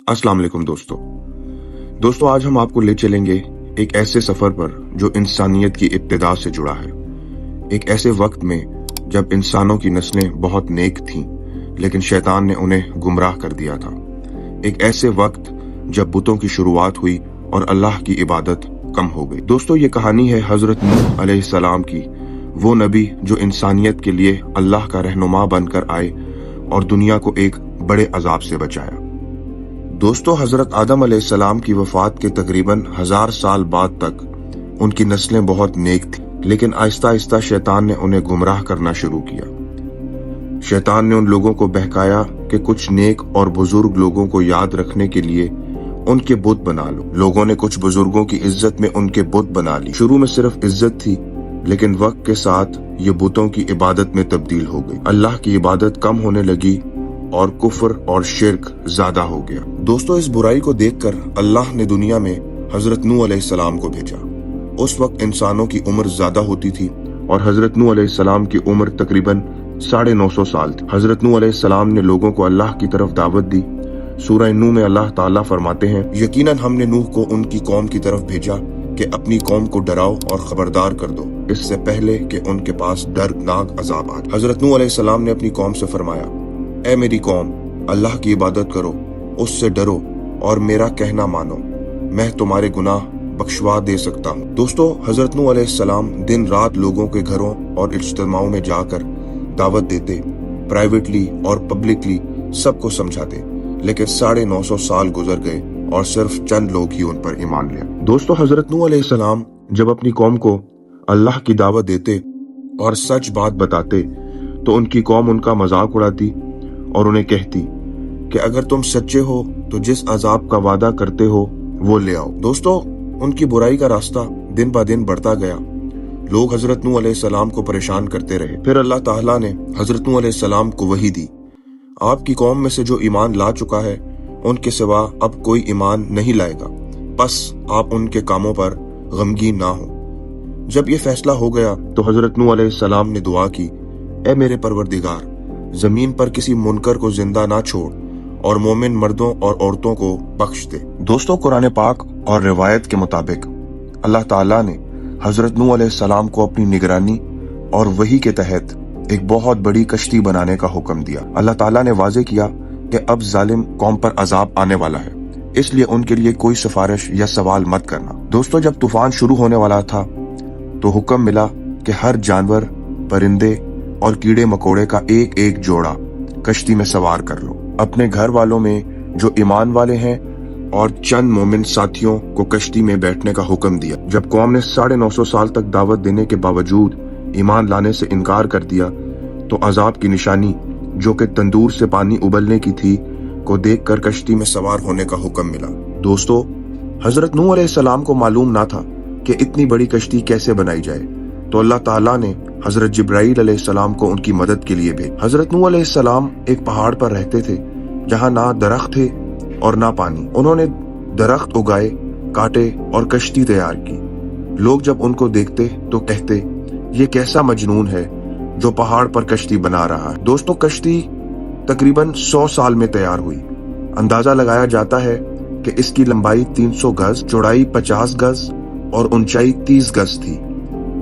अस्सलाम वालेकुम दोस्तों आज हम आपको ले चलेंगे एक ऐसे सफर पर जो इंसानियत की इब्तिदा से जुड़ा है। एक ऐसे वक्त में जब इंसानों की नस्लें बहुत नेक थीं, लेकिन शैतान ने उन्हें गुमराह कर दिया था। एक ऐसे वक्त जब बुतों की शुरुआत हुई और अल्लाह की इबादत कम हो गई। दोस्तों ये कहानी है हजरत नूह अलैहिस्सलाम की, वो नबी जो इंसानियत के लिए अल्लाह का रहनुमा बनकर आए और दुनिया को एक बड़े अजाब से बचाया। दोस्तों हजरत आदम अलैहिस्सलाम की वफात के तकरीबन 1000 साल बाद तक उनकी नस्लें बहुत नेक थी, लेकिन आहिस्ता आहिस्ता शैतान ने उन्हें गुमराह करना शुरू किया। शैतान ने उन लोगों को बहकाया कि कुछ नेक और बुजुर्ग लोगों को याद रखने के लिए उनके बुत बना लो। लोगों ने कुछ बुजुर्गों की इज्जत में उनके बुत बना ली। शुरू में सिर्फ इज्जत थी, लेकिन वक्त के साथ ये बुतों की इबादत में तब्दील हो गई। अल्लाह की इबादत कम होने लगी और कुफ्र और शिर्क ज्यादा हो गया। दोस्तों इस बुराई को देखकर अल्लाह ने दुनिया में हजरत नूह अलैहिस्सलाम को भेजा। उस वक्त इंसानों की उम्र ज्यादा होती थी और हजरत नूह अलैहिस्सलाम की उम्र तकरीबन 950 साल थी। हजरत नूह अलैहिस्सलाम ने लोगों को अल्लाह की तरफ दावत दी। सूरह नूह में अल्लाह ताला फरमाते हैं, यकीनन हमने नूह को उनकी कौम की तरफ भेजा कि अपनी कौम को डराओ और खबरदार कर दो, इससे पहले कि उनके पास दर्दनाक अजाब आ। हजरत नूह अलैहिस्सलाम ने अपनी कौम से फरमाया, ए मेरी कौम, अल्लाह की इबादत करो, उससे डरो और मेरा कहना मानो, मैं तुम्हारे गुनाह बख्शवा दे सकता हूँ। दोस्तों हजरत नूह अलैहिस्सलाम दिन रात लोगों के घरों और इज्तिमाओं में जाकर दावत देते, प्राइवेटली और पब्लिकली सबको समझाते, लेकिन 950 साल गुजर गए और सिर्फ चंद लोग ही उन पर ईमान लिया। दोस्तों हजरत नूह अलैहिस्सलाम जब अपनी कौम को अल्लाह की दावत देते और सच बात बताते तो उनकी कौम उनका मजाक उड़ाती और उन्हें कहती कि अगर तुम सच्चे हो तो जिस अजाब का वादा करते हो वो ले आओ। दोस्तों उनकी बुराई का रास्ता दिन ब दिन बढ़ता गया। लोग हजरत नूह अलैहिस्सलाम को परेशान करते रहे। फिर अल्लाह ताला ने हजरत नूह अलैहिस्सलाम को वही दी, आपकी कौम में से जो ईमान ला चुका है उनके सिवा अब कोई ईमान नहीं लाएगा, बस आप उनके कामों पर गमगीन ना हो। जब ये फैसला हो गया तो हजरत नूह अलैहिस्सलाम ने दुआ की, ए मेरे परवरदिगार, जमीन पर किसी मुनकर को जिंदा ना छोड़ और मोमिन मर्दों और औरतों को बख्श दे। दोस्तों कुरान पाक और रिवायत के मुताबिक अल्लाह ताला ने हजरत नूह अलैहिस्सलाम को अपनी निगरानी और वही के तहत एक बहुत बड़ी कश्ती बनाने का हुक्म दिया। अल्लाह ताला ने वाजे किया कि अब जालिम कौम पर अजाब आने वाला है, इसलिए उनके लिए कोई सिफारिश या सवाल मत करना। दोस्तों जब तूफान शुरू होने वाला था तो हुक्म मिला कि हर जानवर, परिंदे और कीड़े मकोड़े का एक एक जोड़ा कश्ती में सवार कर लो। अपने घर वालों में जो ईमान वाले हैं और चंद मोमिन साथियों को कश्ती में बैठने का हुक्म दिया। जब कौम ने 950 साल तक दावत देने के बावजूद ईमान लाने से इनकार कर दिया तो अजाब की निशानी जो कि तंदूर से पानी उबलने की थी को देखकर कश्ती में सवार होने का हुक्म मिला। दोस्तों हजरत नूह अलैहिस्सलाम को मालूम ना था कि इतनी बड़ी कश्ती कैसे बनाई जाए, तो अल्लाह ताला ने हजरत जिब्राईल अलैहिस्सलाम को उनकी मदद के लिए भेजा। हजरत नूह अलैहिस्सलाम एक पहाड़ पर रहते थे जहाँ ना दरख्त थे और ना पानी। उन्होंने दरख्त उगाए, काटे और कश्ती तैयार की। लोग जब उनको देखते तो कहते, ये कैसा मजनून है जो पहाड़ पर कश्ती बना रहा है। दोस्तों कश्ती तकरीबन 100 साल में तैयार हुई। अंदाजा लगाया जाता है कि इसकी लंबाई 300 गज, चौड़ाई 50 गज और ऊंचाई 30 गज थी,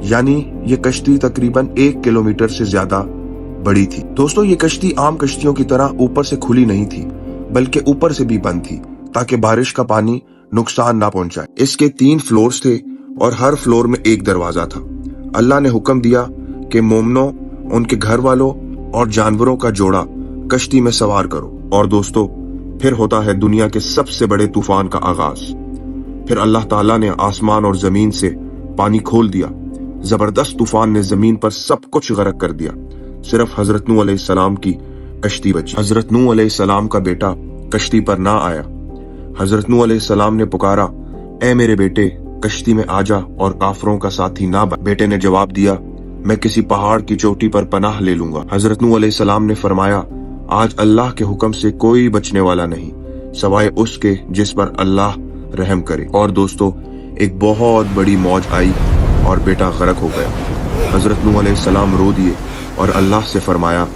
यानी ये कश्ती तकरीबन 1 किलोमीटर से ज्यादा बड़ी थी। दोस्तों ये कश्ती आम कश्तियों की तरह ऊपर से खुली नहीं थी, बल्कि ऊपर से भी बंद थी ताकि बारिश का पानी नुकसान ना पहुंचाए। इसके 3 फ्लोर्स थे और हर फ्लोर में एक दरवाजा था। अल्लाह ने हुक्म दिया कि मोमिनों, उनके घर वालों और जानवरों का जोड़ा कश्ती में सवार करो। और दोस्तों फिर होता है दुनिया के सबसे बड़े तूफान का आगाज। फिर अल्लाह ताला ने आसमान और जमीन से पानी खोल दिया। जबरदस्त तूफान ने जमीन पर सब कुछ गरक कर दिया, सिर्फ हजरत नूह अलैहिस्सलाम की कश्ती बची। हजरत नूह अलैहिस्सलाम का बेटा कश्ती पर ना आया। हजरत नूह अलैहिस्सलाम ने पुकारा, ए मेरे बेटे, कश्ती में आजा और काफरों का साथी ना बन। बेटे ने जवाब दिया, मैं किसी पहाड़ की चोटी पर पनाह ले लूंगा। हजरत नूह अलैहिस्सलाम ने फरमाया, आज अल्लाह के हुक्म से कोई बचने वाला नहीं सवाए उसके जिस पर अल्लाह रहम करे। और दोस्तों एक बहुत बड़ी मौज आई और बेटा गरक हो गया। हजरत नूह अलैहिस्सलाम रो दिए और अल्लाह से फरमाया,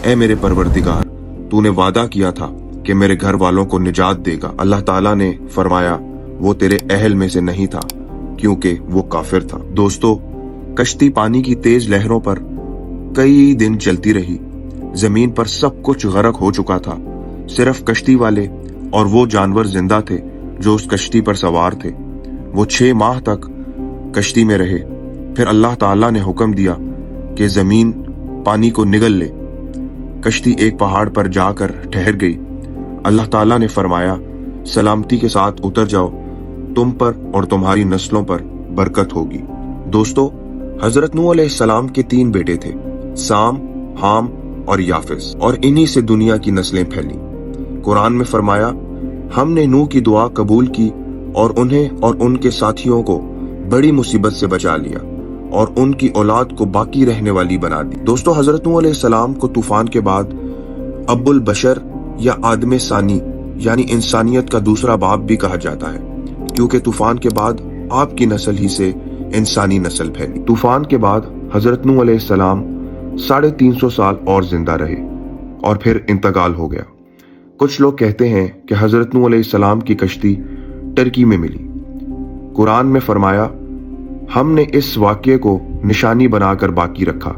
ए मेरे परवरदिगार, तूने वादा किया था کہ मेरे घर वालों को निजात देगा। अल्लाह ताला ने फरमाया वो तेरे अहल में से नहीं था क्योंकि वो काफिर था। दोस्तों, कश्ती पानी की तेज लहरों पर कई दिन चलती रही। जमीन पर सब कुछ गर्क हो चुका था। सिर्फ कश्ती वाले और वो जानवर जिंदा थे जो उस कश्ती पर सवार थे। वो 6 माह तक कश्ती में रहे। फिर अल्लाह ताला ने हुक्म दिया कि जमीन पानी को निगल ले। कश्ती एक पहाड़ पर जाकर ठहर गई। अल्लाह ताला ने फरमाया सलामती के साथ उतर जाओ, तुम पर और तुम्हारी नस्लों पर बरकत होगी। दोस्तों, हजरत नूह अलैहिस्सलाम के 3 बेटे थे, साम, हाम और याफिस, और इन्हीं से दुनिया की नस्लें फैली। कुरान में फरमाया हमने नूह की दुआ कबूल की और उन्हें और उनके साथियों को बड़ी मुसीबत से बचा लिया और उनकी औलाद को बाकी रहने वाली बना दी। दोस्तों, हजरत नूह अलैहिस्सलाम को तूफान के बाद अब्बुल बशर या आदम सानी यानी इंसानियत का दूसरा बाप भी कहा जाता है, क्योंकि तूफान के बाद आपकी नस्ल ही से इंसानी नस्ल फैली। तूफान के बाद हजरत नूह अलैहिस्सलाम 350 साल और जिंदा रहे और फिर इंतकाल हो गया। कुछ लोग कहते हैं कि हजरत नूह अलैहिस्सलाम की कश्ती टर्की में मिली। कुरान में फरमाया हमने इस वाक़ये को निशानी बनाकर बाकी रखा,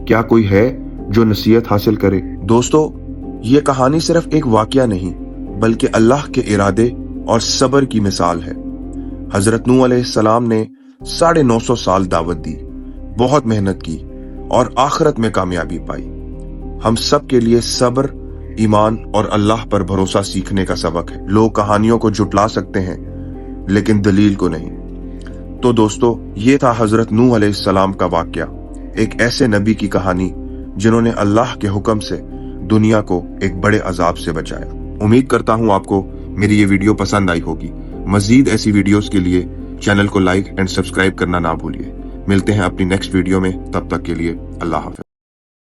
क्या कोई है जो नसीहत हासिल करे। दोस्तों, ये कहानी सिर्फ एक वाक़या नहीं बल्कि अल्लाह के इरादे और सब्र की मिसाल है। हजरत नूह अलैहिस्सलाम ने 950 साल दावत दी, बहुत मेहनत की और आखिरत में कामयाबी पाई। हम सब के लिए सब्र, ईमान और अल्लाह पर भरोसा सीखने का सबक है। लोग कहानियों को जुटला सकते हैं लेकिन दलील को नहीं। तो दोस्तों, ये था हजरत नूह अलैहिस्सलाम का वाक़या, एक ऐसे नबी की कहानी जिन्होंने अल्लाह के हुक्म से दुनिया को एक बड़े अजाब से बचाया। उम्मीद करता हूँ आपको मेरी ये वीडियो पसंद आई होगी। मजीद ऐसी वीडियोस के लिए चैनल को लाइक एंड सब्सक्राइब करना ना भूलिए। मिलते हैं अपनी नेक्स्ट वीडियो में, तब तक के लिए अल्लाह हाफ़िज़।